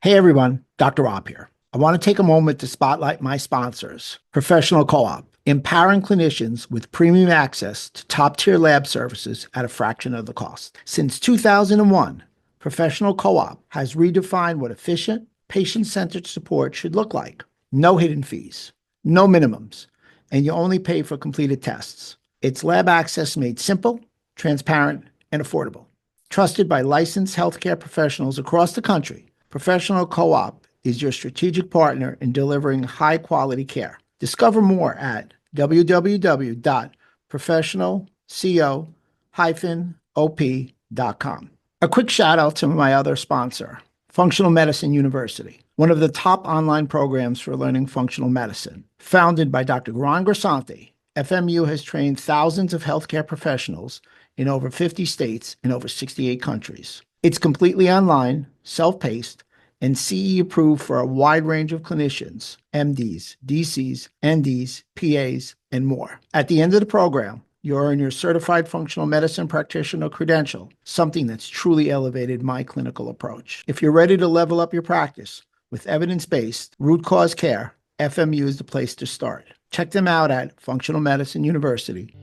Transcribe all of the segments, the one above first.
Hey everyone, Dr. Rob here. I want to take a moment to spotlight my sponsors, Professional Co-op, empowering clinicians with premium access to top-tier lab services at a fraction of the cost. Since 2001, Professional Co-op has redefined what efficient, patient-centered support should look like. No hidden fees, no minimums, and you only pay for completed tests. It's lab access made simple, transparent, and affordable. Trusted by licensed healthcare professionals across the country, Professional Co-op is your strategic partner in delivering high-quality care. Discover more at www.professionalco-op.com. A quick shout out to my other sponsor, Functional Medicine University, one of the top online programs for learning functional medicine. Founded by Dr. Ron Grisanti, FMU has trained thousands of healthcare professionals in over 50 states and over 68 countries. It's completely online, self-paced, and CE approved for a wide range of clinicians, MDs, DCs, NDs, PAs, and more. At the end of the program, you earn your certified functional medicine practitioner credential, something that's truly elevated my clinical approach. If you're ready to level up your practice with evidence-based root cause care, FMU is the place to start. Check them out at Functional Medicine University.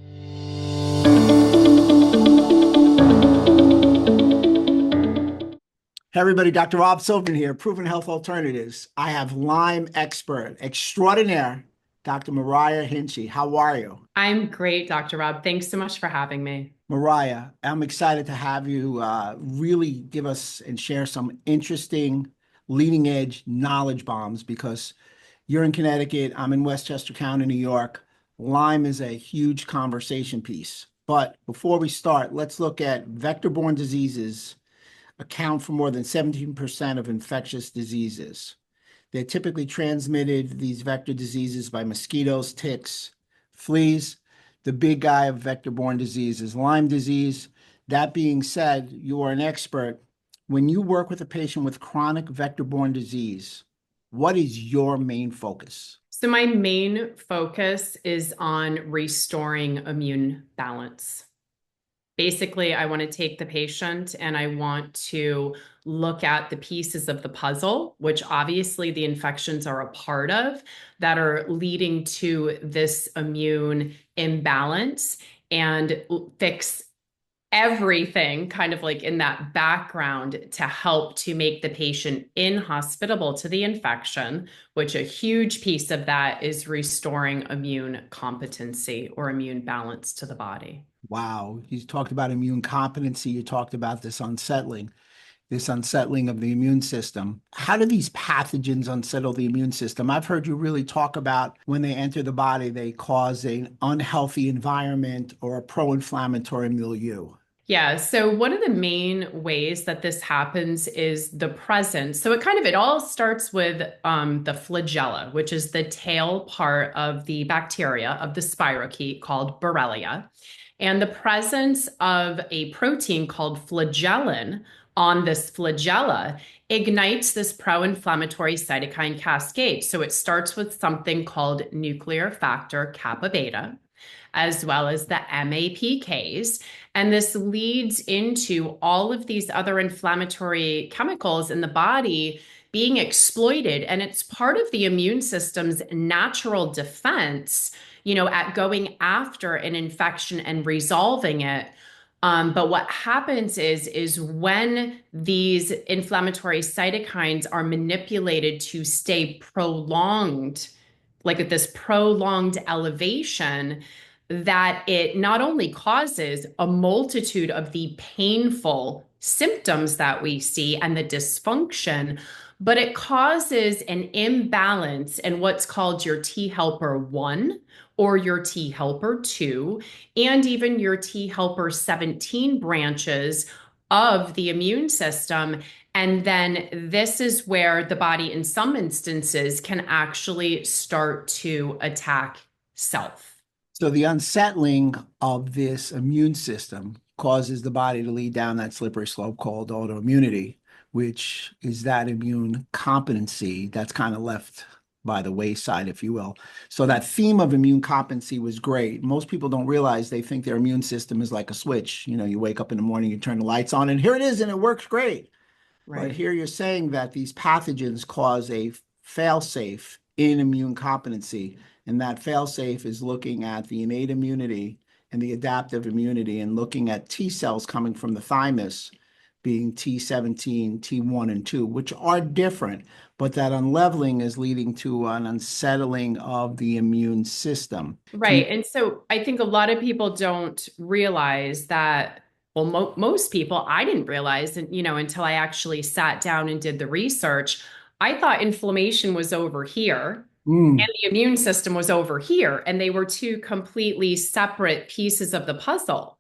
Hey everybody, Dr. Rob Silverman here, Proven Health Alternatives. I have Lyme expert extraordinaire, Dr. Myriah Hinchey. How are you? I'm great, Dr. Rob. Thanks so much for having me. Myriah, I'm excited to have you really give us and share some interesting leading edge knowledge bombs because you're in Connecticut, I'm in Westchester County, New York. Lyme is a huge conversation piece. But before we start, let's look at vector-borne diseases account for more than 17% of infectious diseases. They're typically transmitted, these vector diseases, by mosquitoes, ticks, fleas. The big guy of vector-borne disease is Lyme disease. That being said, you are an expert. When you work with a patient with chronic vector-borne disease, what is your main focus? So, my main focus is on restoring immune balance. Basically, I want to take the patient and I want to look at the pieces of the puzzle, which obviously the infections are a part of, that are leading to this immune imbalance, and fix everything kind of like in that background to help to make the patient inhospitable to the infection, which a huge piece of that is restoring immune competency or immune balance to the body. Wow, you talked about immune competency. You talked about this unsettling of the immune system. How do these pathogens unsettle the immune system? I've heard you really talk about when they enter the body, they cause an unhealthy environment or a pro-inflammatory milieu. Yeah, so one of the main ways that this happens is the presence. So it all starts with the flagella, which is the tail part of the bacteria of the spirochete called Borrelia. And the presence of a protein called flagellin on this flagella ignites this pro-inflammatory cytokine cascade. So it starts with something called nuclear factor kappa beta, as well as the MAPKs. And this leads into all of these other inflammatory chemicals in the body being exploited. And it's part of the immune system's natural defense, at going after an infection and resolving it. But what happens is when these inflammatory cytokines are manipulated to stay prolonged, like at this prolonged elevation, that it not only causes a multitude of the painful symptoms that we see and the dysfunction, but it causes an imbalance in what's called your T helper 1 or your T helper 2, and even your T helper 17 branches of the immune system. And then this is where the body, in some instances, can actually start to attack self. So the unsettling of this immune system causes the body to lead down that slippery slope called autoimmunity, which is that immune competency that's kind of left by the wayside, if you will. So that theme of immune competency was great. Most people don't realize, they think their immune system is like a switch. You wake up in the morning, you turn the lights on, and here it is, and it works great. But Right. here you're saying that these pathogens cause a failsafe in immune competency, and that failsafe is looking at the innate immunity and the adaptive immunity and looking at T cells coming from the thymus being T17, T1 and 2, which are different, but that unleveling is leading to an unsettling of the immune system. Can you? Right. And so I think a lot of people don't realize that, well, most people, I didn't realize, and until I actually sat down and did the research, I thought inflammation was over here and Mm, the immune system was over here, and they were two completely separate pieces of the puzzle.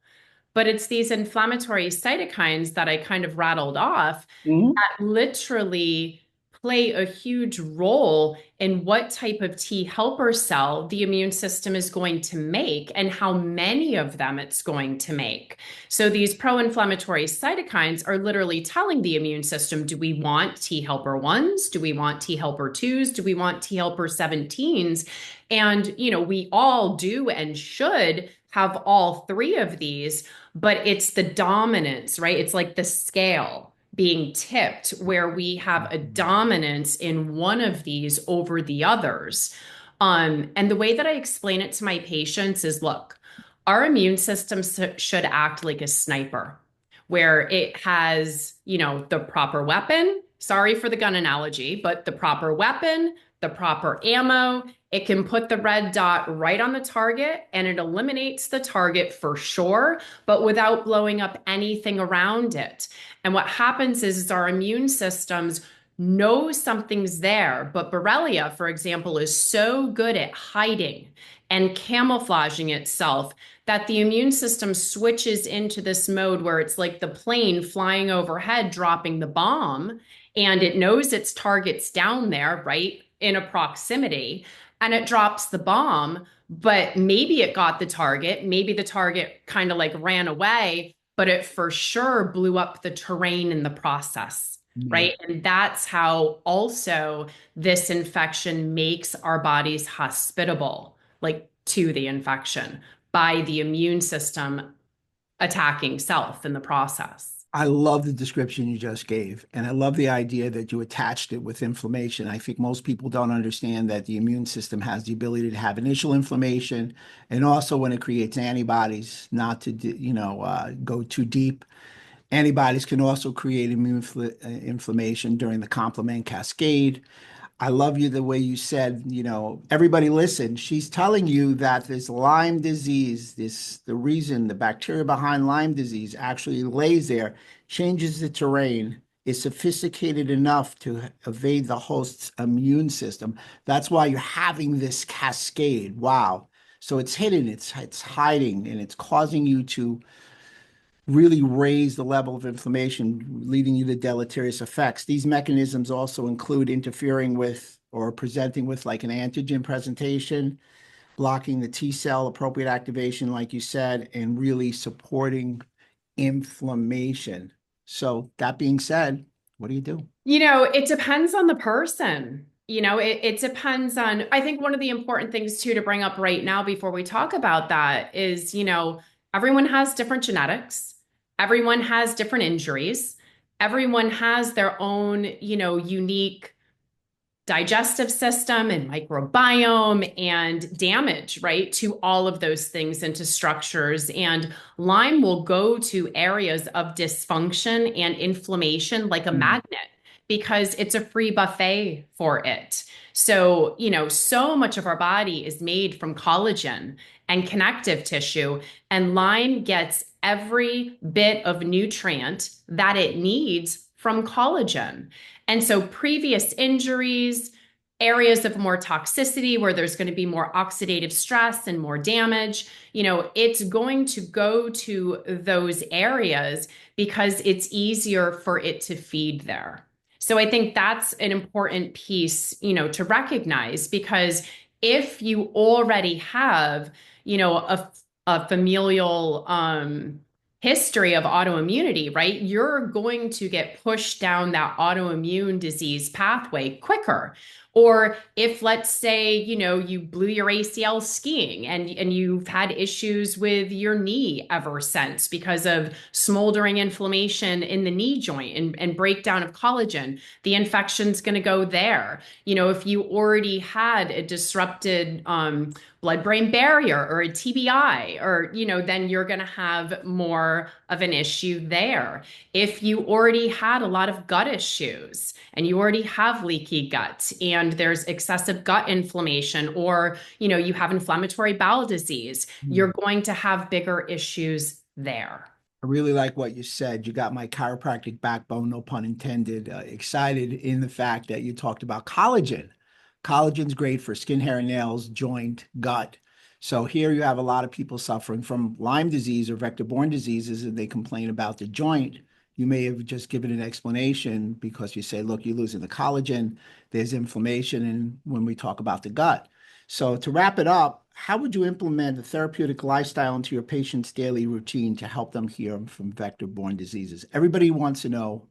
But it's these inflammatory cytokines that I kind of rattled off mhm. that literally play a huge role in what type of T helper cell the immune system is going to make and how many of them it's going to make. So these pro-inflammatory cytokines are literally telling the immune system, do we want T helper 1s? Do we want T helper 2s? Do we want T helper 17s? And, we all do and should have all three of these, but it's the dominance, right? It's like the scale being tipped where we have a dominance in one of these over the others. And the way that I explain it to my patients is, look, our immune system should act like a sniper, where it has, the proper weapon. Sorry for the gun analogy, but the proper weapon, the proper ammo. It can put the red dot right on the target and it eliminates the target for sure, but without blowing up anything around it. And what happens is our immune systems know something's there, but Borrelia, for example, is so good at hiding and camouflaging itself that the immune system switches into this mode where it's like the plane flying overhead, dropping the bomb, and it knows its target's down there, right, in a proximity, and it drops the bomb. But maybe it got the target, maybe the target kind of like ran away, but it for sure blew up the terrain in the process, Yeah. right? And that's how also this infection makes our bodies hospitable, like to the infection by the immune system attacking self in the process. I love the description you just gave, and I love the idea that you attached it with inflammation. I think most people don't understand that the immune system has the ability to have initial inflammation, and also when it creates antibodies, not to go too deep. Antibodies can also create inflammation during the complement cascade. I love you the way you said, everybody listen. She's telling you that this Lyme disease, the reason the bacteria behind Lyme disease actually lays there, changes the terrain, is sophisticated enough to evade the host's immune system. That's why you're having this cascade. Wow. So it's hidden, it's hiding, and it's causing you to really raise the level of inflammation, leading you to deleterious effects. These mechanisms also include interfering with or presenting with like an antigen presentation, blocking the T cell appropriate activation, like you said, and really supporting inflammation. So that being said, what do you do? It depends on the person. It depends on, I think one of the important things too to bring up right now before we talk about that is, everyone has different genetics. Everyone has different injuries. Everyone has their own, unique digestive system and microbiome and damage, right, to all of those things into structures. And Lyme will go to areas of dysfunction and inflammation like a Mm. magnet because it's a free buffet for it. So, so much of our body is made from collagen and connective tissue, and Lyme gets every bit of nutrient that it needs from collagen. And so previous injuries, areas of more toxicity where there's going to be more oxidative stress and more damage, it's going to go to those areas because it's easier for it to feed there. So I think that's an important piece, to recognize because if you already have, a familial history of autoimmunity, right? You're going to get pushed down that autoimmune disease pathway quicker. Or if, let's say, you blew your ACL skiing and you've had issues with your knee ever since because of smoldering inflammation in the knee joint and breakdown of collagen, the infection's going to go there. If you already had a disrupted blood-brain barrier or a TBI, or, then you're going to have more of an issue there. If you already had a lot of gut issues and you already have leaky gut and there's excessive gut inflammation, or, you have inflammatory bowel disease, you're going to have bigger issues there. I really like what you said. You got my chiropractic backbone, no pun intended, excited in the fact that you talked about collagen. Collagen's great for skin, hair, and nails, joint, gut. So here you have a lot of people suffering from Lyme disease or vector-borne diseases, and they complain about the joint. You may have just given an explanation because you say, look, you're losing the collagen, there's inflammation, and when we talk about the gut. So to wrap it up, how would you implement a therapeutic lifestyle into your patient's daily routine to help them heal from vector-borne diseases? Everybody wants to know,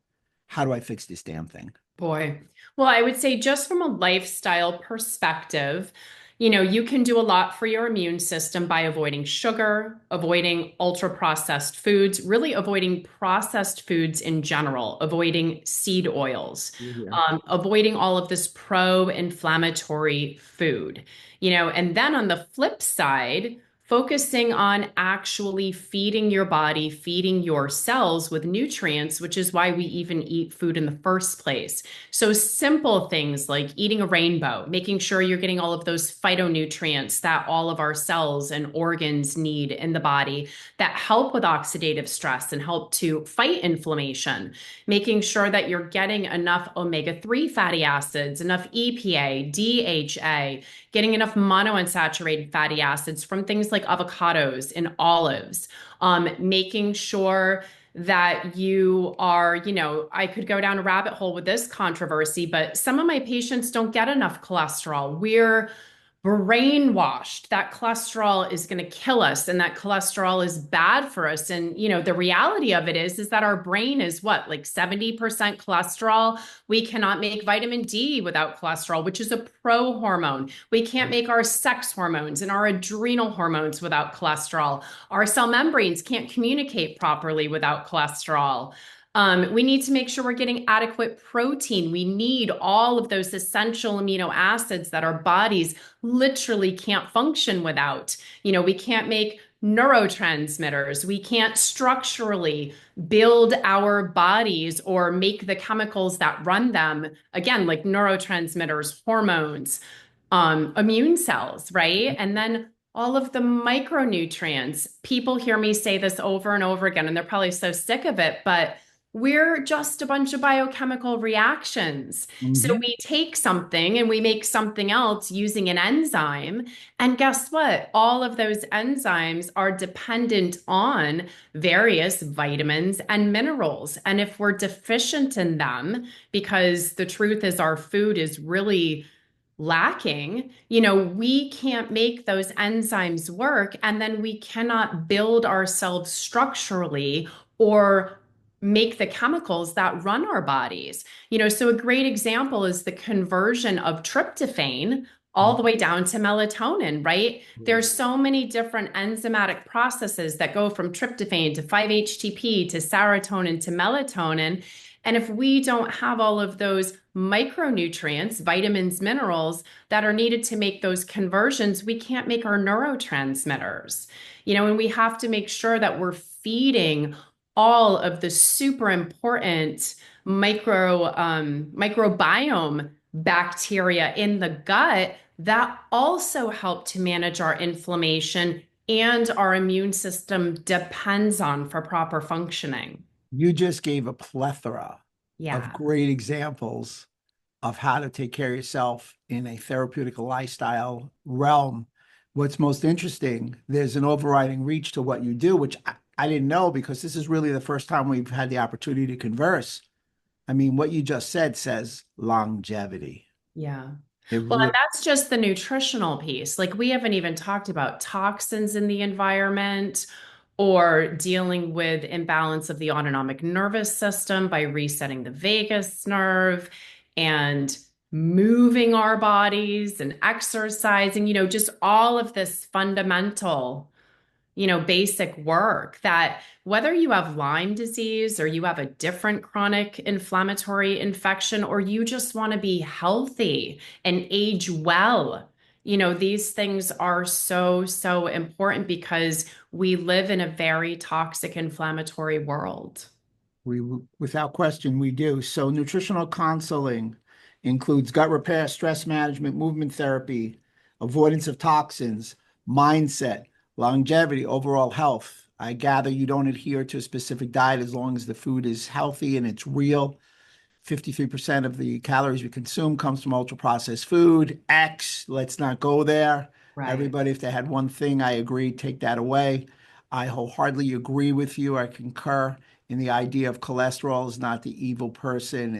how do I fix this damn thing? Boy. Well, I would say just from a lifestyle perspective, you can do a lot for your immune system by avoiding sugar, avoiding ultra processed foods, really avoiding processed foods in general, avoiding seed oils, Yeah. avoiding all of this pro-inflammatory food, and then on the flip side, focusing on actually feeding your body, feeding your cells with nutrients, which is why we even eat food in the first place. So simple things like eating a rainbow, making sure you're getting all of those phytonutrients that all of our cells and organs need in the body that help with oxidative stress and help to fight inflammation, making sure that you're getting enough omega-3 fatty acids, enough EPA, DHA, getting enough monounsaturated fatty acids from things like avocados and olives, making sure that you are, I could go down a rabbit hole with this controversy, but some of my patients don't get enough cholesterol. We're brainwashed that cholesterol is going to kill us and that cholesterol is bad for us. And, the reality of it is that our brain is what, like 70% cholesterol. We cannot make vitamin D without cholesterol, which is a pro hormone. We can't make our sex hormones and our adrenal hormones without cholesterol. Our cell membranes can't communicate properly without cholesterol. We need to make sure we're getting adequate protein. We need all of those essential amino acids that our bodies literally can't function without. We can't make neurotransmitters. We can't structurally build our bodies or make the chemicals that run them, again, like neurotransmitters, hormones, immune cells, right? And then all of the micronutrients. People hear me say this over and over again, and they're probably so sick of it, but we're just a bunch of biochemical reactions. So Mhm. we take something and we make something else using an enzyme. And guess what? All of those enzymes are dependent on various vitamins and minerals. And if we're deficient in them, because the truth is our food is really lacking, we can't make those enzymes work. And then we cannot build ourselves structurally or make the chemicals that run our bodies. So a great example is the conversion of tryptophan all the way down to melatonin, right? There's so many different enzymatic processes that go from tryptophan to 5-HTP to serotonin to melatonin. And if we don't have all of those micronutrients, vitamins, minerals that are needed to make those conversions, we can't make our neurotransmitters. And we have to make sure that we're feeding all of the super important microbiome bacteria in the gut that also help to manage our inflammation and our immune system depends on for proper functioning. You just gave a plethora of Yeah. great examples of how to take care of yourself in a therapeutic lifestyle realm. What's most interesting, there's an overriding reach to what you do, which I didn't know because this is really the first time we've had the opportunity to converse. I mean, what you just said says longevity. Yeah. It Well, and really, that's just the nutritional piece. Like we haven't even talked about toxins in the environment or dealing with imbalance of the autonomic nervous system by resetting the vagus nerve and moving our bodies and exercising, just all of this fundamental, basic work that whether you have Lyme disease or you have a different chronic inflammatory infection or you just want to be healthy and age well, these things are so, so important because we live in a very toxic, inflammatory world. We, without question, we do. So nutritional counseling includes gut repair, stress management, movement therapy, avoidance of toxins, mindset, longevity, overall health. I gather you don't adhere to a specific diet as long as the food is healthy and it's real. 53% of the calories we consume comes from ultra processed food. X, let's not go there. Right. Everybody, if they had one thing, I agree, take that away. I wholeheartedly agree with you. I concur in the idea of cholesterol is not the evil person.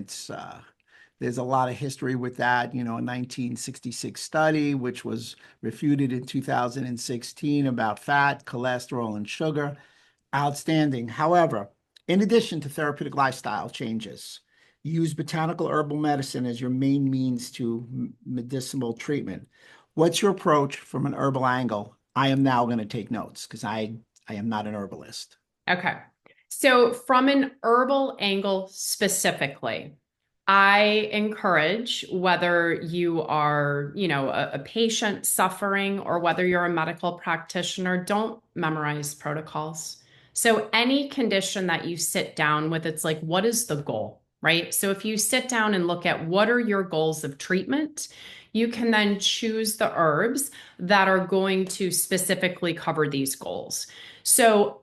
There's a lot of history with that. A 1966 study, which was refuted in 2016 about fat, cholesterol, and sugar. Outstanding. However, in addition to therapeutic lifestyle changes, you use botanical herbal medicine as your main means to medicinal treatment. What's your approach from an herbal angle? I am now going to take notes because I am not an herbalist. Okay. So, from an herbal angle specifically, I encourage whether you are, a patient suffering or whether you're a medical practitioner, don't memorize protocols. So, any condition that you sit down with, it's like, what is the goal, right? So, if you sit down and look at what are your goals of treatment, you can then choose the herbs that are going to specifically cover these goals. So,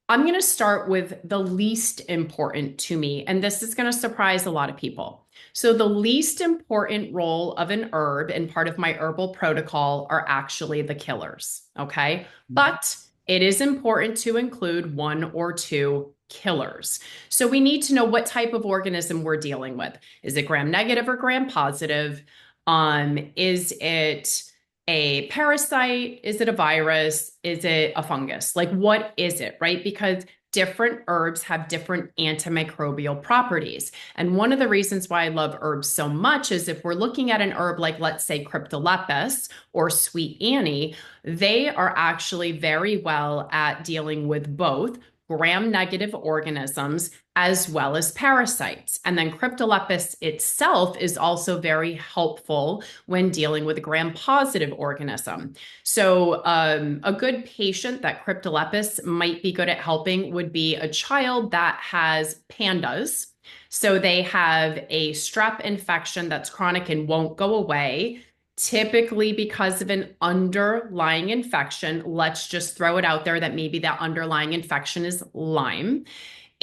I'm going to start with the least important to me, and this is going to surprise a lot of people. So, the least important role of an herb and part of my herbal protocol are actually the killers. Okay. But it is important to include one or two killers. So, we need to know what type of organism we're dealing with. Is it gram negative or gram positive? Is it a parasite? Is it a virus? Is it a fungus? Like, what is it, right? Because different herbs have different antimicrobial properties. And one of the reasons why I love herbs so much is if we're looking at an herb like, let's say, cryptolepis or sweet Annie, they are actually very well at dealing with both gram-negative organisms as well as parasites. And then cryptolepis itself is also very helpful when dealing with a gram-positive organism. So a good patient that cryptolepis might be good at helping would be a child that has pandas. So they have a strep infection that's chronic and won't go away, typically because of an underlying infection. Let's just throw it out there that maybe that underlying infection is Lyme.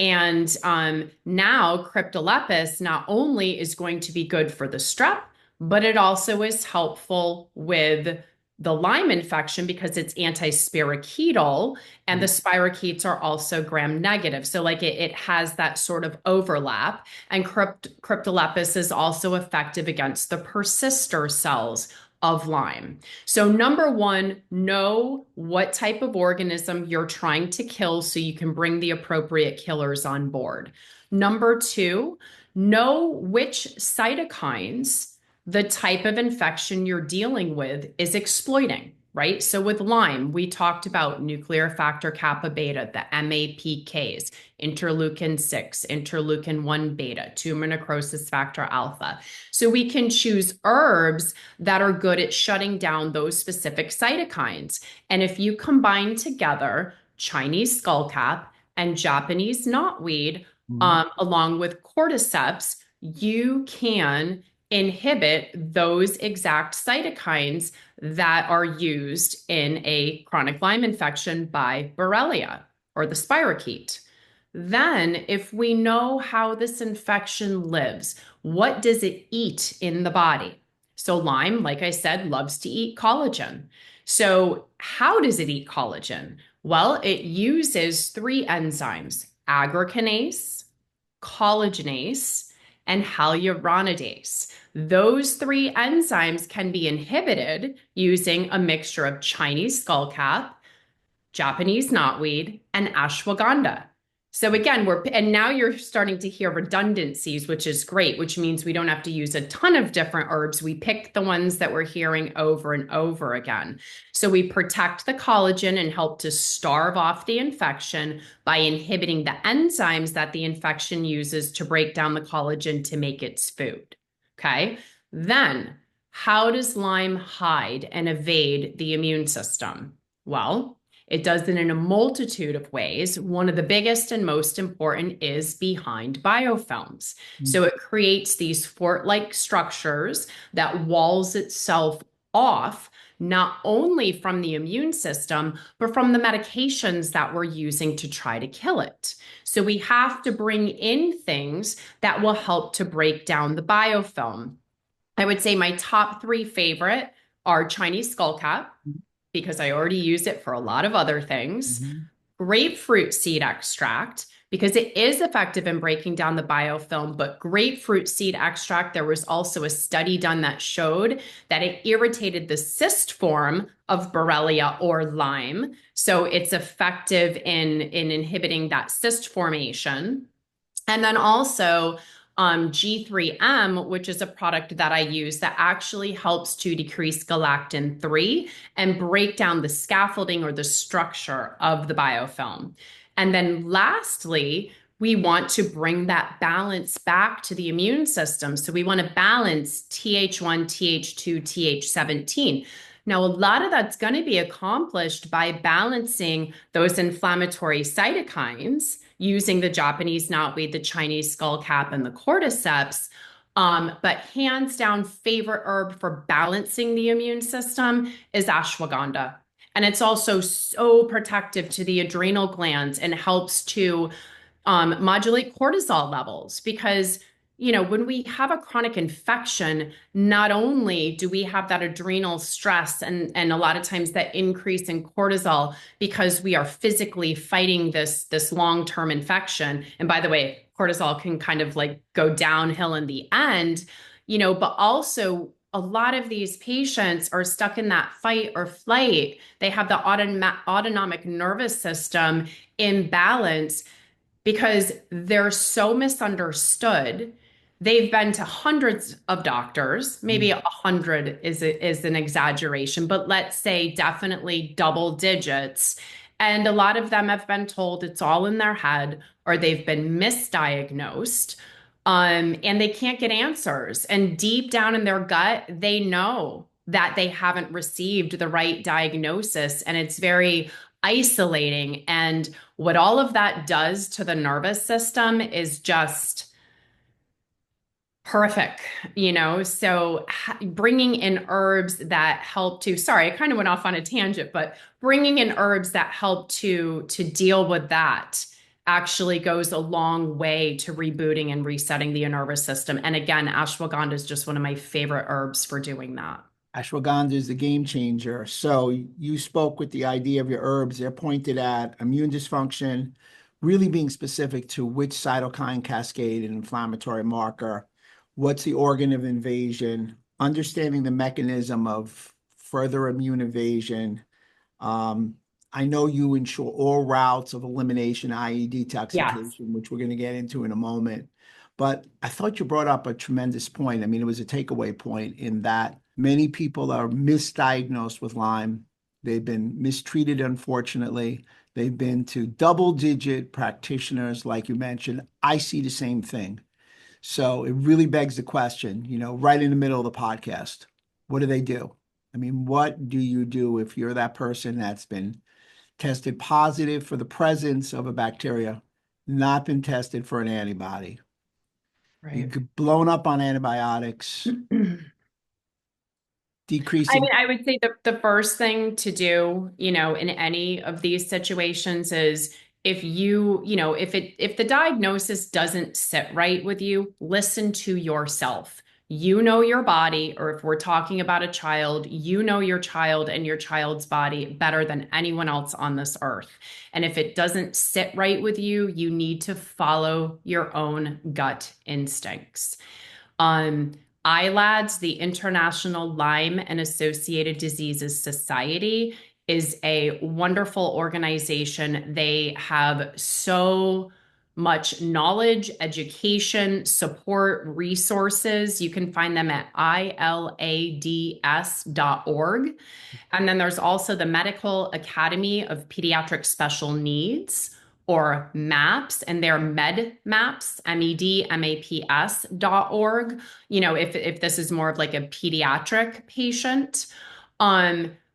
And now cryptolepis not only is going to be good for the strep, but it also is helpful with the Lyme infection because it's anti-spirochetal, and the spirochetes are also gram negative. So like it has that sort of overlap. And cryptolepis is also effective against the persister cells of Lyme. So number one, know what type of organism you're trying to kill so you can bring the appropriate killers on board. Number two, know which cytokines the type of infection you're dealing with is exploiting, right? So with Lyme, we talked about nuclear factor kappa beta, the MAPKs, interleukin 6, interleukin 1 beta, tumor necrosis factor alpha. So we can choose herbs that are good at shutting down those specific cytokines. And if you combine together Chinese skullcap and Japanese knotweed, along with cordyceps, you can inhibit those exact cytokines that are used in a chronic Lyme infection by Borrelia or the spirochete. Then, if we know how this infection lives, what does it eat in the body? So, Lyme, like I said, loves to eat collagen. So, how does it eat collagen? Well, it uses three enzymes: aggrecanase, collagenase, and hyaluronidase. Those three enzymes can be inhibited using a mixture of Chinese skullcap, Japanese knotweed, and ashwagandha. So again, and now you're starting to hear redundancies, which is great, which means we don't have to use a ton of different herbs. We pick the ones that we're hearing over and over again. So we protect the collagen and help to starve off the infection by inhibiting the enzymes that the infection uses to break down the collagen to make its food. Okay. Then, how does Lyme hide and evade the immune system? Well, it does it in a multitude of ways. One of the biggest and most important is behind biofilms. So it creates these fort-like structures that walls itself off, not only from the immune system, but from the medications that we're using to try to kill it. So we have to bring in things that will help to break down the biofilm. I would say my top three favorite are Chinese skullcap, because I already use it for a lot of other things. Grapefruit seed extract, because it is effective in breaking down the biofilm, but grapefruit seed extract, there was also a study done that showed that it irritated the cyst form of Borrelia or Lyme. So it's effective in inhibiting that cyst formation. And then also G3M, which is a product that I use that actually helps to decrease galactin 3 and break down the scaffolding or the structure of the biofilm. And then lastly, we want to bring that balance back to the immune system. So we want to balance Th1, Th2, Th17. Now, a lot of that's going to be accomplished by balancing those inflammatory cytokines using the Japanese knotweed, the Chinese skullcap, and the cordyceps. But hands down, favorite herb for balancing the immune system is ashwagandha. And it's also so protective to the adrenal glands and helps to modulate cortisol levels because when we have a chronic infection, not only do we have that adrenal stress and a lot of times that increase in cortisol because we are physically fighting this long-term infection. And by the way, cortisol can kind of like go downhill in the end, but also a lot of these patients are stuck in that fight or flight. They have the autonomic nervous system imbalance because they're so misunderstood. They've been to hundreds of doctors, maybe 100 is an exaggeration, but let's say definitely double digits. And a lot of them have been told it's all in their head or they've been misdiagnosed, and they can't get answers. And deep down in their gut, they know that they haven't received the right diagnosis, and it's very isolating. And what all of that does to the nervous system is just horrific, so bringing in herbs that help to, sorry, I kind of went off on a tangent, but bringing in herbs that help to deal with that actually goes a long way to rebooting and resetting the nervous system. And again, ashwagandha is just one of my favorite herbs for doing that. Ashwagandha is the game changer. So you spoke with the idea of your herbs. They're pointed at immune dysfunction, really being specific to which cytokine cascade and inflammatory marker, what's the organ of invasion, understanding the mechanism of further immune evasion. I know you ensure all routes of elimination, i.e. detoxification, which we're going to get into in a moment. But I thought you brought up a tremendous point. I mean, it was a takeaway point in that many people are misdiagnosed with Lyme. They've been mistreated, unfortunately. They've been to double-digit practitioners, like you mentioned. I see the same thing. So it really begs the question, right in the middle of the podcast, what do they do? I mean, what do you do if you're that person that's been tested positive for the presence of a bacteria, not been tested for an antibody? Right. You get blown up on antibiotics, decreasing. I would say the first thing to do, in any of these situations is if if the diagnosis doesn't sit right with you, listen to yourself. You know your body, or if we're talking about a child, you know your child and your child's body better than anyone else on this earth. And if it doesn't sit right with you, you need to follow your own gut instincts. ILADS, the International Lyme and Associated Diseases Society, is a wonderful organization. They have so much knowledge, education, support, resources. You can find them at ilads.org. And then there's also the Medical Academy of Pediatric Special Needs, or MAPS, and they're medmaps, medmaps.org. If this is more of like a pediatric patient.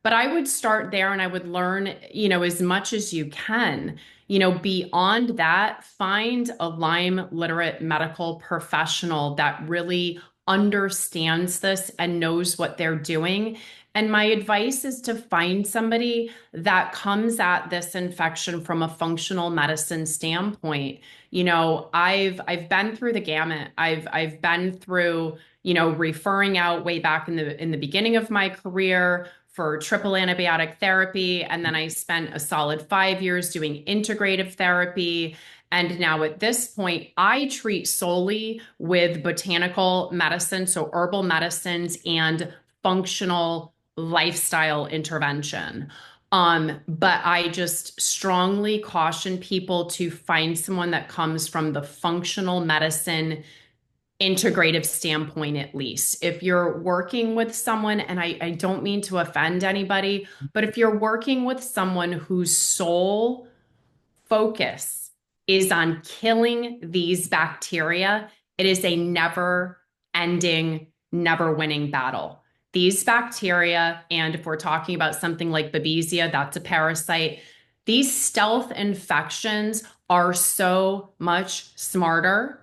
But I would start there and I would learn, as much as you can. Beyond that, find a Lyme literate medical professional that really understands this and knows what they're doing. And my advice is to find somebody that comes at this infection from a functional medicine standpoint. I've been through the gamut. I've been through, referring out way back in the beginning of my career for triple antibiotic therapy. And then I spent a solid 5 years doing integrative therapy. And now at this point, I treat solely with botanical medicine, so herbal medicines and functional lifestyle intervention. But I just strongly caution people to find someone that comes from the functional medicine integrative standpoint, at least. If you're working with someone, and I don't mean to offend anybody, but if you're working with someone whose sole focus is on killing these bacteria, it is a never ending, never winning battle. These bacteria, and if we're talking about something like Babesia, that's a parasite, these stealth infections are so much smarter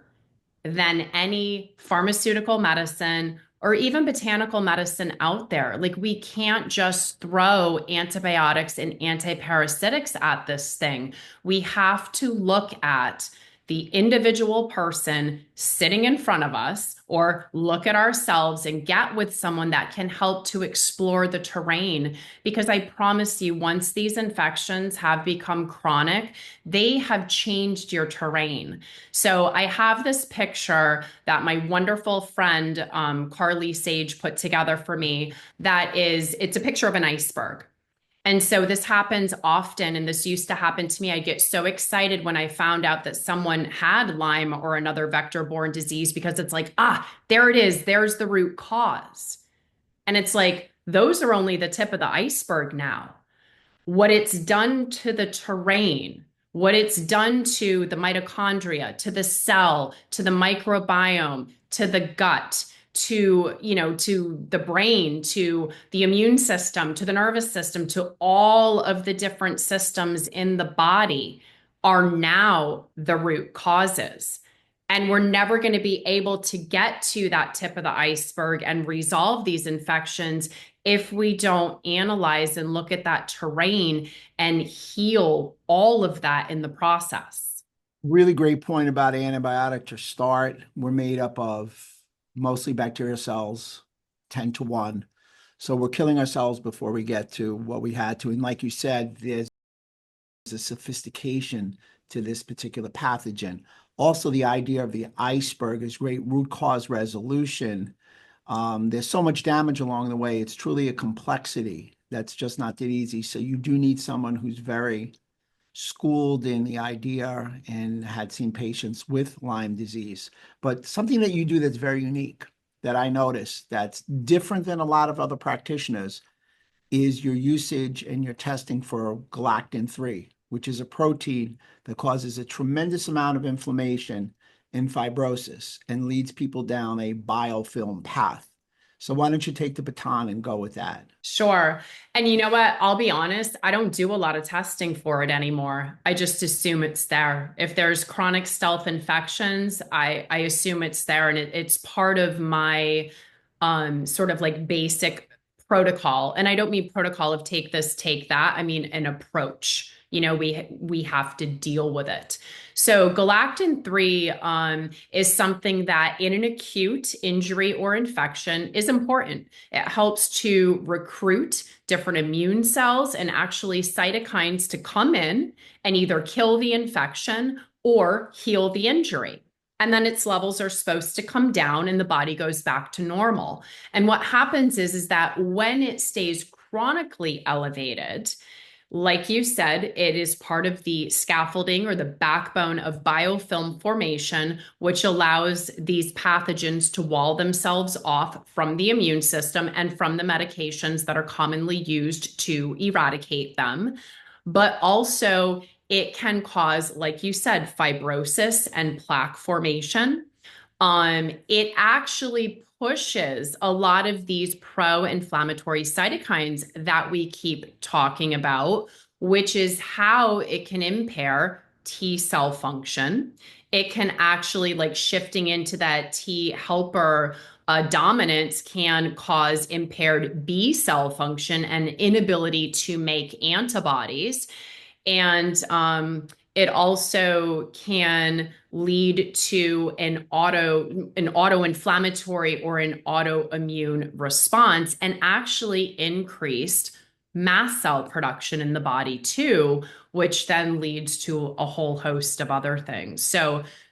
than any pharmaceutical medicine or even botanical medicine out there. Like, we can't just throw antibiotics and antiparasitics at this thing. We have to look at the individual person sitting in front of us, or look at ourselves and get with someone that can help to explore the terrain. Because I promise you, once these infections have become chronic, they have changed your terrain. So I have this picture that my wonderful friend, Carly Sage, put together for me. It's a picture of an iceberg. And so this happens often, and this used to happen to me. I get so excited when I found out that someone had Lyme or another vector-borne disease, because it's like, there it is. There's the root cause. And it's like, those are only the tip of the iceberg now. What it's done to the terrain, what it's done to the mitochondria, to the cell, to the microbiome, to the gut, to the brain, to the immune system, to the nervous system, to all of the different systems in the body, are now the root causes. And we're never going to be able to get to that tip of the iceberg and resolve these infections if we don't analyze and look at that terrain and heal all of that in the process. Really great point about antibiotic to start. We're made up of mostly bacterial cells, 10 to 1. So we're killing ourselves before we get to what we had to. And like you said, there's a sophistication to this particular pathogen. Also, the idea of the iceberg is great root cause resolution. There's so much damage along the way. It's truly a complexity that's just not that easy. So you do need someone who's very schooled in the idea and had seen patients with Lyme disease. But something that you do that's very unique, that I noticed, that's different than a lot of other practitioners, is your usage and your testing for galactin-3, which is a protein that causes a tremendous amount of inflammation and fibrosis and leads people down a biofilm path. So why don't you take the baton and go with that? Sure. And you know what? I'll be honest, I don't do a lot of testing for it anymore. I just assume it's there. If there's chronic stealth infections, I assume it's there. And it's part of my sort of like basic protocol. And I don't mean protocol of take this, take that. I mean an approach. We have to deal with it. So galactin-3 is something that in an acute injury or infection is important. It helps to recruit different immune cells and actually cytokines to come in and either kill the infection or heal the injury. And then its levels are supposed to come down and the body goes back to normal. And what happens is that when it stays chronically elevated, like you said, it is part of the scaffolding or the backbone of biofilm formation, which allows these pathogens to wall themselves off from the immune system and from the medications that are commonly used to eradicate them. But also, it can cause, like you said, fibrosis and plaque formation. It actually pushes a lot of these pro-inflammatory cytokines that we keep talking about, which is how it can impair T cell function. It can actually, like shifting into that T helper dominance, can cause impaired B cell function and inability to make antibodies. And it also can lead to an auto-inflammatory or an autoimmune response, and actually increased mast cell production in the body too, which then leads to a whole host of other things.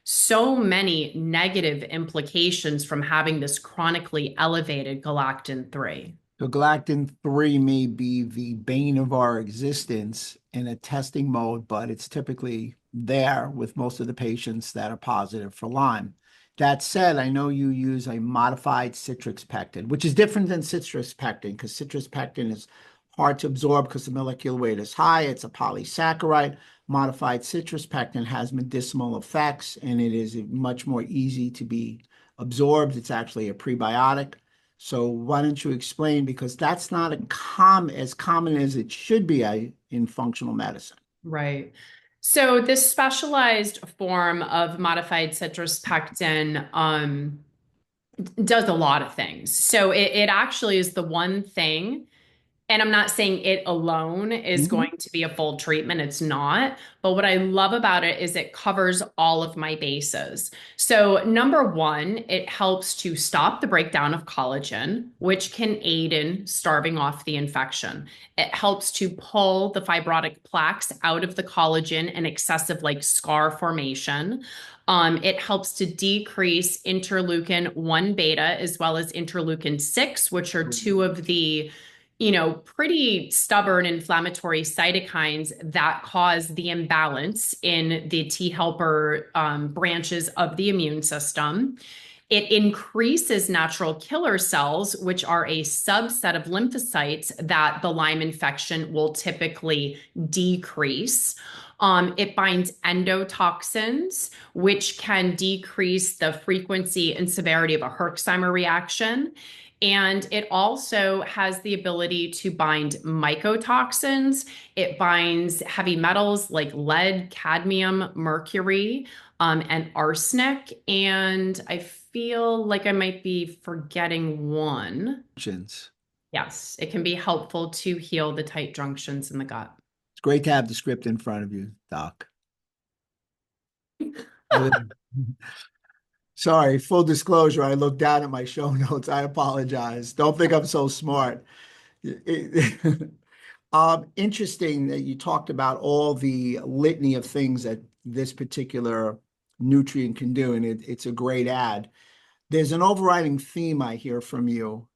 So many negative implications from having this chronically elevated galactin 3. So galactin 3 may be the bane of our existence in a testing mode, but it's typically there with most of the patients that are positive for Lyme. That said, I know you use a modified citrus pectin, which is different than citrus pectin, because citrus pectin is hard to absorb because the molecular weight is high. It's a polysaccharide. Modified citrus pectin has medicinal effects, and it is much more easy to be absorbed. It's actually a prebiotic. So why don't you explain, because that's not as common as it should be in functional medicine. Right. So this specialized form of modified citrus pectin does a lot of things. So it actually is the one thing, and I'm not saying it alone is Mhm. going to be a full treatment. It's not. But what I love about it is it covers all of my bases. So, number one, it helps to stop the breakdown of collagen, which can aid in starving off the infection. It helps to pull the fibrotic plaques out of the collagen and excessive, like, scar formation. It helps to decrease interleukin 1 beta as well as interleukin 6, which are two of the pretty stubborn inflammatory cytokines that cause the imbalance in the T helper branches of the immune system. It increases natural killer cells, which are a subset of lymphocytes that the Lyme infection will typically decrease. It binds endotoxins, which can decrease the frequency and severity of a Herxheimer reaction. And it also has the ability to bind mycotoxins. It binds heavy metals like lead, cadmium, mercury, and arsenic. And I feel like I might be forgetting one. It's Yes, it can be helpful to heal the tight junctions in the gut. great to have the script in front of you, Doc. I- Sorry, full disclosure, I looked down at my show notes. I apologize. Don't think I'm so smart. Interesting that you talked about all the litany of things that this particular nutrient can do, and it's a great ad. There's an overriding theme I hear from you,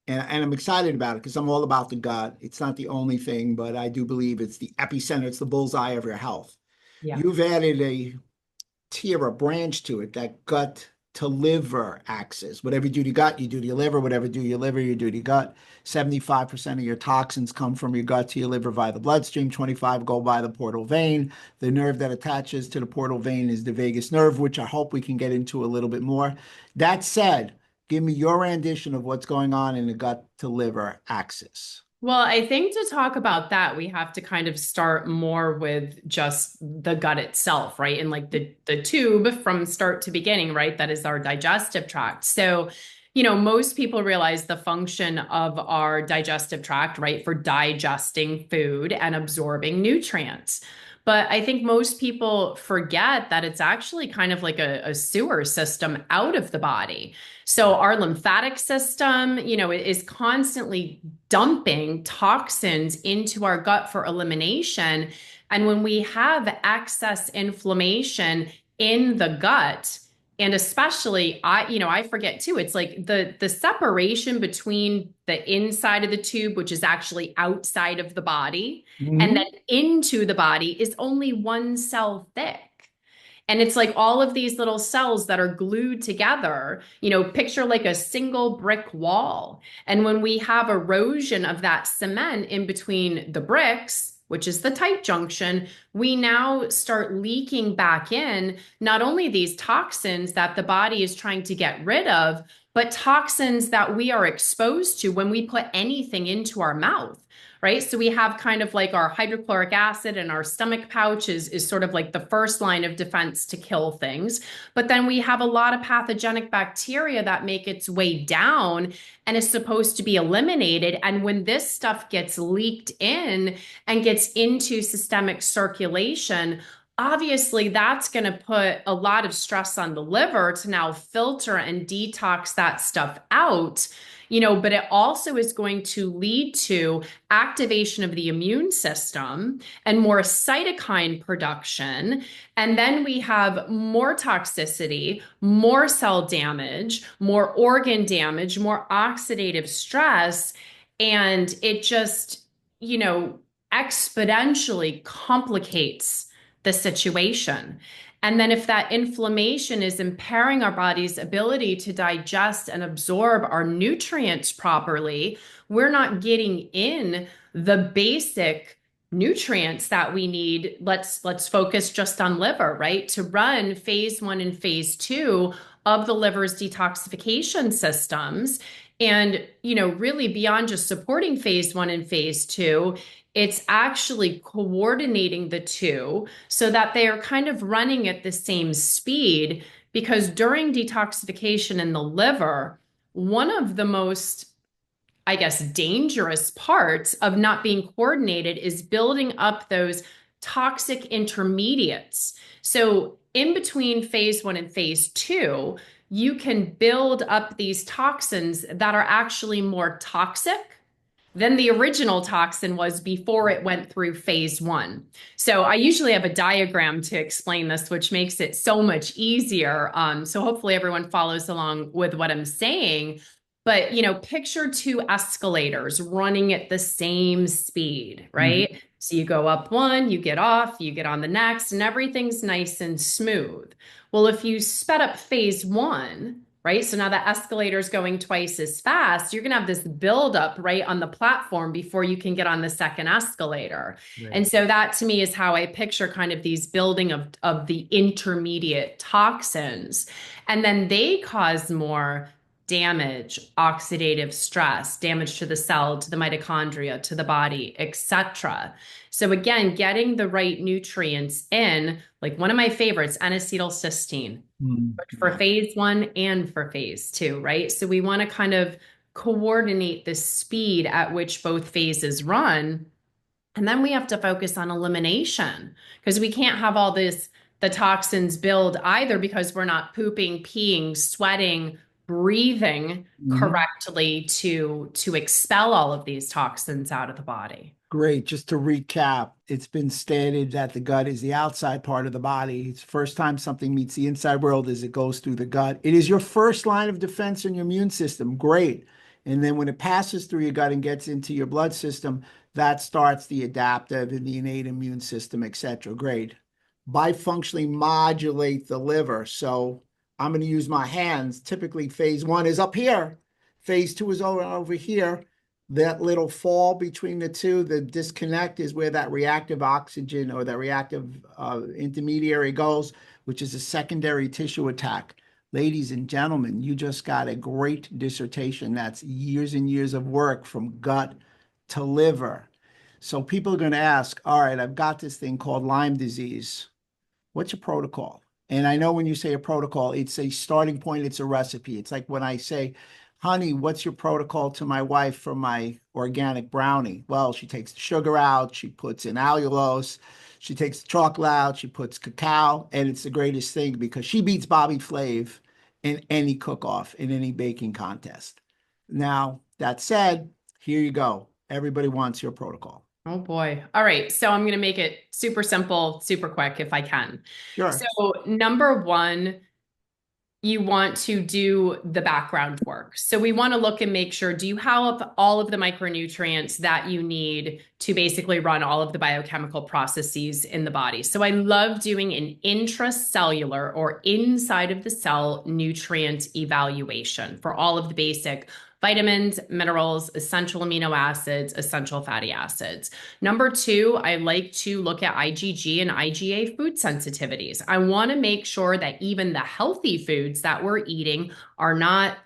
and I'm excited about it because I'm all about the gut. It's not the only thing, but I do believe it's the epicenter, it's the bullseye of your health. Yeah. You've added a tier, a branch to it, that gut to liver axis. Whatever you do to gut, you do to your liver. Whatever you do to your liver, you do to your gut. 75% of your toxins come from your gut to your liver via the bloodstream. 25 go by the portal vein. The nerve that attaches to the portal vein is the vagus nerve, which I hope we can get into a little bit more. That said, give me your rendition of what's going on in the gut to liver axis. Well, I think to talk about that, we have to kind of start more with just the gut itself, right? And like the tube from start to beginning, right? That is our digestive tract. So, most people realize the function of our digestive tract, right, for digesting food and absorbing nutrients. But I think most people forget that it's actually kind of like a sewer system out of the body. So our lymphatic system, is constantly dumping toxins into our gut for elimination. And when we have excess inflammation in the gut, And especially, I forget too, it's like the separation between the inside of the tube, which is actually outside of the body, and then Mhm. into the body is only one cell thick. And it's like all of these little cells that are glued together, picture like a single brick wall. And when we have erosion of that cement in between the bricks, which is the tight junction, we now start leaking back in not only these toxins that the body is trying to get rid of, but toxins that we are exposed to when we put anything into our mouth. Right. So we have kind of like our hydrochloric acid and our stomach pouch is sort of like the first line of defense to kill things. But then we have a lot of pathogenic bacteria that make its way down and is supposed to be eliminated. And when this stuff gets leaked in and gets into systemic circulation, obviously that's going to put a lot of stress on the liver to now filter and detox that stuff out. But it also is going to lead to activation of the immune system and more cytokine production. And then we have more toxicity, more cell damage, more organ damage, more oxidative stress. And it just, exponentially complicates the situation. And then if that inflammation is impairing our body's ability to digest and absorb our nutrients properly, we're not getting in the basic nutrients that we need. Let's focus just on liver, right? To run phase 1 and phase 2 of the liver's detoxification systems. And, really beyond just supporting phase 1 and phase 2, it's actually coordinating the two so that they are kind of running at the same speed. Because during detoxification in the liver, one of the most, I guess, dangerous parts of not being coordinated is building up those toxic intermediates. So in between phase 1 and phase 2, you can build up these toxins that are actually more toxic than the original toxin was before it went through phase 1. So I usually have a diagram to explain this, which makes it so much easier. So hopefully everyone follows along with what I'm saying. But, picture two escalators running at the same speed, Mhm. right? So you go up one, you get off, you get on the next, and everything's nice and smooth. Well, if you sped up phase 1, right? So now the escalator is going twice as fast. You're going to have this buildup right on the platform before you can get on the second escalator. Right. And so that to me is how I picture kind of these building of the intermediate toxins. And then they cause more damage, oxidative stress, damage to the cell, to the mitochondria, to the body, etc. So again, getting the right nutrients in, like one of my favorites, N-acetylcysteine for Yeah. phase 1 and for phase 2, right? So we want to kind of coordinate the speed at which both phases run. And then we have to focus on elimination because we can't have all the toxins build either because we're not pooping, peeing, sweating, breathing Mhm. correctly to expel all of these toxins out of the body. Great. Just to recap, it's been stated that the gut is the outside part of the body. It's the first time something meets the inside world as it goes through the gut. It is your first line of defense in your immune system. Great. And then when it passes through your gut and gets into your blood system, that starts the adaptive and the innate immune system, etc. Great. Bifunctionally modulate the liver. So I'm going to use my hands. Typically, phase 1 is up here. Phase 2 is over here. That little fall between the two, the disconnect is where that reactive oxygen or that reactive intermediary goes, which is a secondary tissue attack. Ladies and gentlemen, you just got a great dissertation. That's years and years of work from gut to liver. So people are going to ask, all right, I've got this thing called Lyme disease. What's your protocol? And I know when you say a protocol, it's a starting point, it's a recipe. It's like when I say, honey, what's your protocol to my wife for my organic brownie? Well, she takes the sugar out, she puts in allulose, she takes the chocolate out, she puts cacao, and it's the greatest thing because she beats Bobby Flav in any cook-off, in any baking contest. Now, that said, here you go. Everybody wants your protocol. Oh boy. All right. So I'm going to make it super simple, super quick if I can. So Sure. number one, you want to do the background work. So we want to look and make sure, do you have all of the micronutrients that you need to basically run all of the biochemical processes in the body? So I love doing an intracellular or inside of the cell nutrient evaluation for all of the basic vitamins, minerals, essential amino acids, essential fatty acids. Number two, I like to look at IgG and IgA food sensitivities. I want to make sure that even the healthy foods that we're eating are not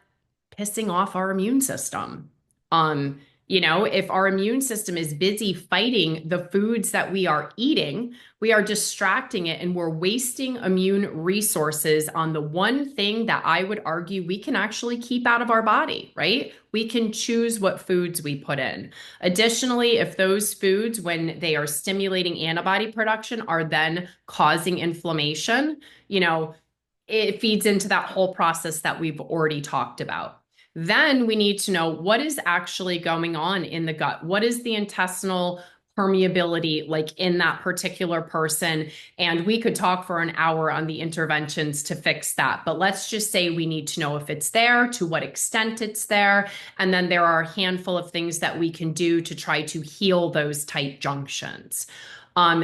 pissing off our immune system. Um, if our immune system is busy fighting the foods that we are eating, we are distracting it and we're wasting immune resources on the one thing that I would argue we can actually keep out of our body, right? We can choose what foods we put in. Additionally, if those foods, when they are stimulating antibody production, are then causing inflammation, it feeds into that whole process that we've already talked about. Then we need to know what is actually going on in the gut. What is the intestinal permeability like in that particular person? And we could talk for an hour on the interventions to fix that. But let's just say we need to know if it's there, to what extent it's there. And then there are a handful of things that we can do to try to heal those tight junctions.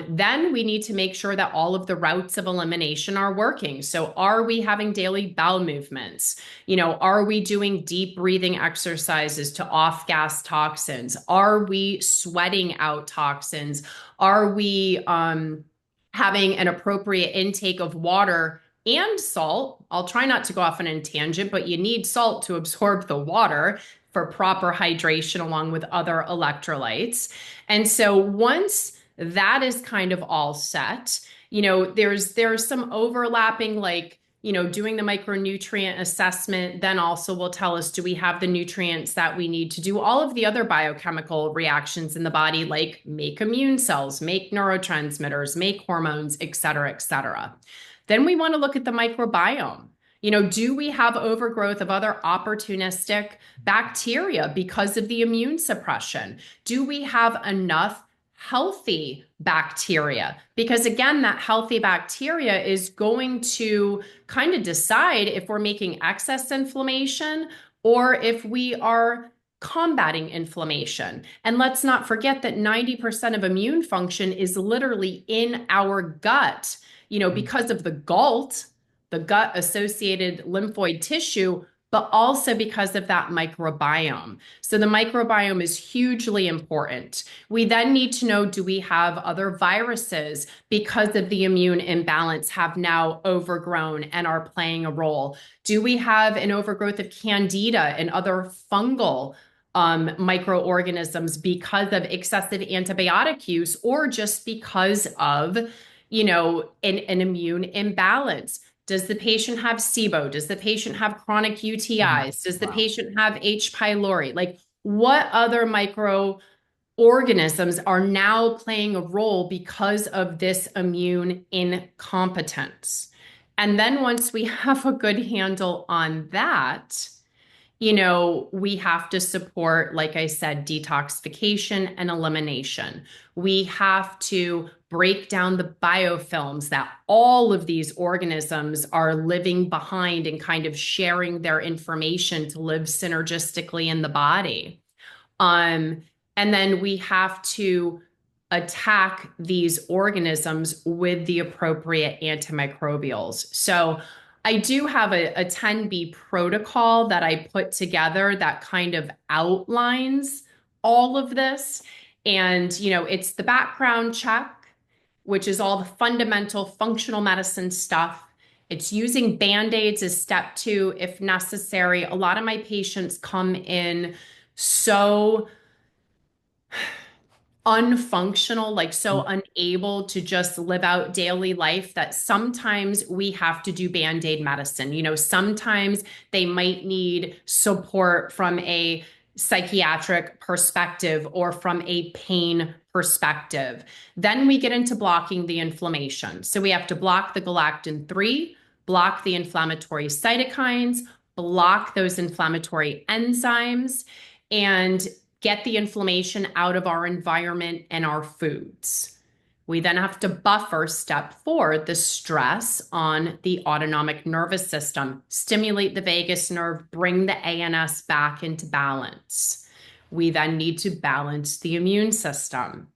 Then we need to make sure that all of the routes of elimination are working. So are we having daily bowel movements? Are we doing deep breathing exercises to off gas toxins? Are we sweating out toxins? Are we having an appropriate intake of water and salt? I'll try not to go off on a tangent, but you need salt to absorb the water for proper hydration along with other electrolytes. And so once that is kind of all set, there's some overlapping, like, doing the micronutrient assessment then also will tell us, do we have the nutrients that we need to do all of the other biochemical reactions in the body, like make immune cells, make neurotransmitters, make hormones, et cetera, et cetera. Then we want to look at the microbiome. Do we have overgrowth of other opportunistic bacteria because of the immune suppression? Do we have enough healthy bacteria? Because again, that healthy bacteria is going to kind of decide if we're making excess inflammation or if we are combating inflammation. And let's not forget that 90% of immune function is literally in our gut, because of the GALT, the gut associated lymphoid tissue, but also because of that microbiome. So the microbiome is hugely important. We then need to know, do we have other viruses because of the immune imbalance have now overgrown and are playing a role? Do we have an overgrowth of candida and other fungal microorganisms because of excessive antibiotic use or just because of, an immune imbalance? Does the patient have SIBO? Does the patient have chronic UTIs? Does the patient have H. pylori? Like, what other microorganisms are now playing a role because of this immune incompetence? And then once we have a good handle on that, we have to support, like I said, detoxification and elimination. We have to break down the biofilms that all of these organisms are living behind and kind of sharing their information to live synergistically in the body. And then we have to attack these organisms with the appropriate antimicrobials. So I do have a 10B protocol that I put together that kind of outlines all of this. And, it's the background check, which is all the fundamental functional medicine stuff. It's using Band-Aids as step 2 if necessary. A lot of my patients come in so unfunctional, like so unable to just live out daily life that sometimes we have to do Band-Aid medicine. Sometimes they might need support from a psychiatric perspective or from a pain perspective. Then we get into blocking the inflammation. So we have to block the galactin-3, block the inflammatory cytokines, block those inflammatory enzymes, and get the inflammation out of our environment and our foods. We then have to buffer step 4, the stress on the autonomic nervous system, stimulate the vagus nerve, bring the ANS back into balance. We then need to balance the immune system.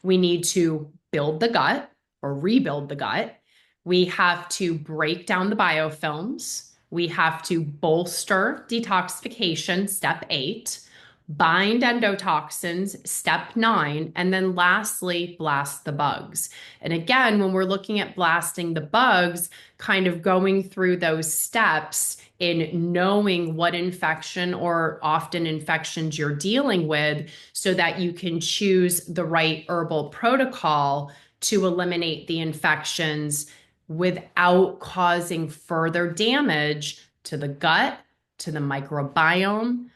We need to build the gut or rebuild the gut. We have to break down the biofilms. We have to bolster detoxification, step 8, bind endotoxins, step 9, and then lastly, blast the bugs. And again, when we're looking at blasting the bugs, kind of going through those steps in knowing what infection or often infections you're dealing with so that you can choose the right herbal protocol to eliminate the infections without causing further damage to the gut, to the microbiome.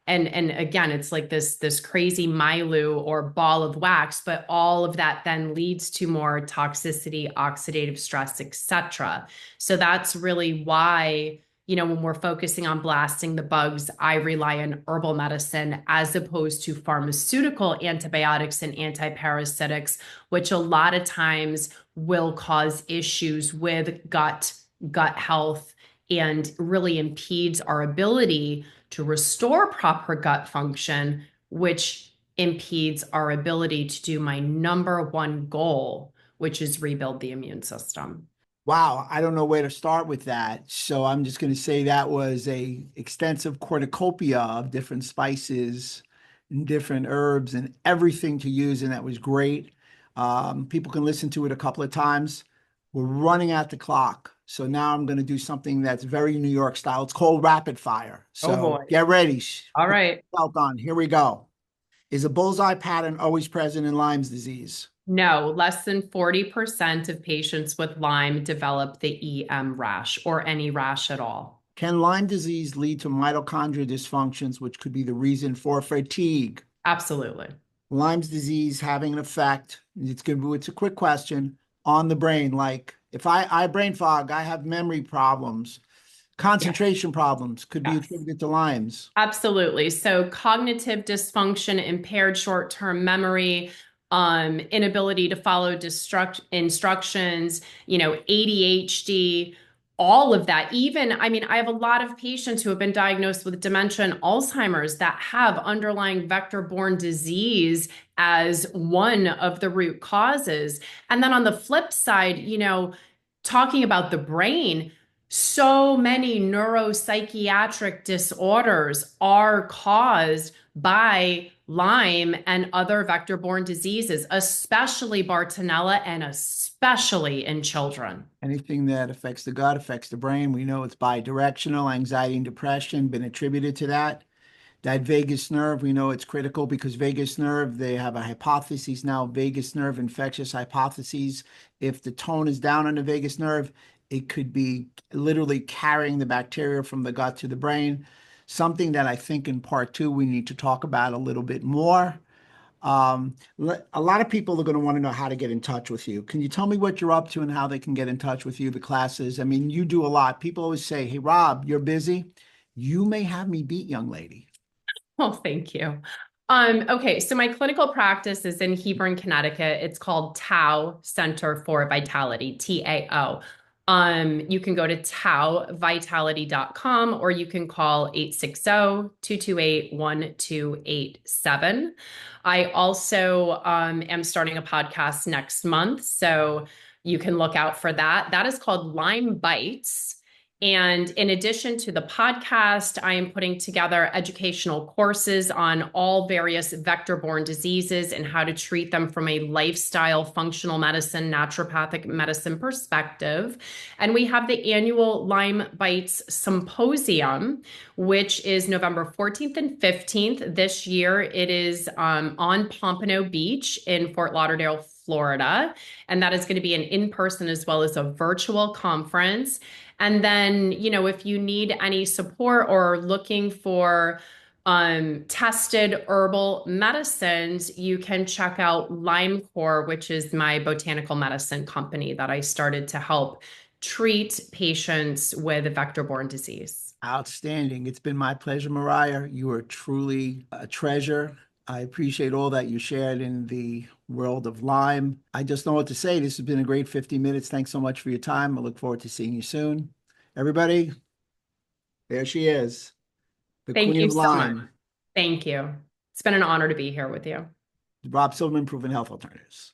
And again, it's like this crazy Milu or ball of wax, but all of that then leads to more toxicity, oxidative stress, etc. So that's really why, when we're focusing on blasting the bugs, I rely on herbal medicine as opposed to pharmaceutical antibiotics and antiparasitics, which a lot of times will cause issues with gut health and really impedes our ability to restore proper gut function, which impedes our ability to do my number one goal, which is rebuild the immune system. Wow, I don't know where to start with that. So I'm just going to say that was a extensive cornucopia of different spices and different herbs and everything to use, and that was great. People can listen to it a couple of times. We're running out the clock. So now I'm going to do something that's very New York style. It's called rapid fire. Oh So boy. get ready. All Put right. your belt on. Here we go. Is a bullseye pattern always present in Lyme's disease? No, less than 40% of patients with Lyme develop the EM rash or any rash at all. Can Lyme disease lead to mitochondrial dysfunctions, which could be the reason for fatigue? Absolutely. Lyme's disease having an effect, it's a quick question, on the brain. Like if I have brain fog, I have memory problems, Yes. concentration problems could be Yes. attributed to Lyme's. Absolutely. So cognitive dysfunction, impaired short-term memory, inability to follow instructions, ADHD, all of that. Even, I mean, I have a lot of patients who have been diagnosed with dementia and Alzheimer's that have underlying vector-borne disease as one of the root causes. And then on the flip side, talking about the brain, so many neuropsychiatric disorders are caused by Lyme and other vector-borne diseases, especially Bartonella and especially in children. Anything that affects the gut affects the brain. We know it's bidirectional. Anxiety and depression been attributed to that. That vagus nerve, we know it's critical because vagus nerve, they have a hypothesis now, vagus nerve infectious hypotheses. If the tone is down on the vagus nerve, it could be literally carrying the bacteria from the gut to the brain. Something that I think in part 2 we need to talk about a little bit more. A lot of people are going to want to know how to get in touch with you. Can you tell me what you're up to and how they can get in touch with you, the classes? I mean, you do a lot. People always say, hey, Rob, you're busy. You may have me beat, young lady. Oh, thank you. Okay, so my clinical practice is in Hebron, Connecticut. It's called Tao Center for Vitality, TAO. You can go to taovitality.com or you can call 860-228-1287. I also am starting a podcast next month, so you can look out for that. That is called Lyme Bites. And in addition to the podcast, I am putting together educational courses on all various vector-borne diseases and how to treat them from a lifestyle, functional medicine, naturopathic medicine perspective. And we have the annual Lyme Bites Symposium, which is November 14th and 15th. This year, it is on Pompano Beach in Fort Lauderdale, Florida. And that is going to be an in-person as well as a virtual conference. And then, if you need any support or looking for tested herbal medicines, you can check out LymeCore, which is my botanical medicine company that I started to help treat patients with vector-borne disease. Outstanding. It's been my pleasure, Myriah. You are truly a treasure. I appreciate all that you shared in the world of Lyme. I just know what to say. This has been a great 50 minutes. Thanks so much for your time. I look forward to seeing you soon. Everybody, there she is, the Thank Queen you of so much. Lyme, Thank you. It's been an honor to be here with you. Rob Silverman, Proven Health Alternatives.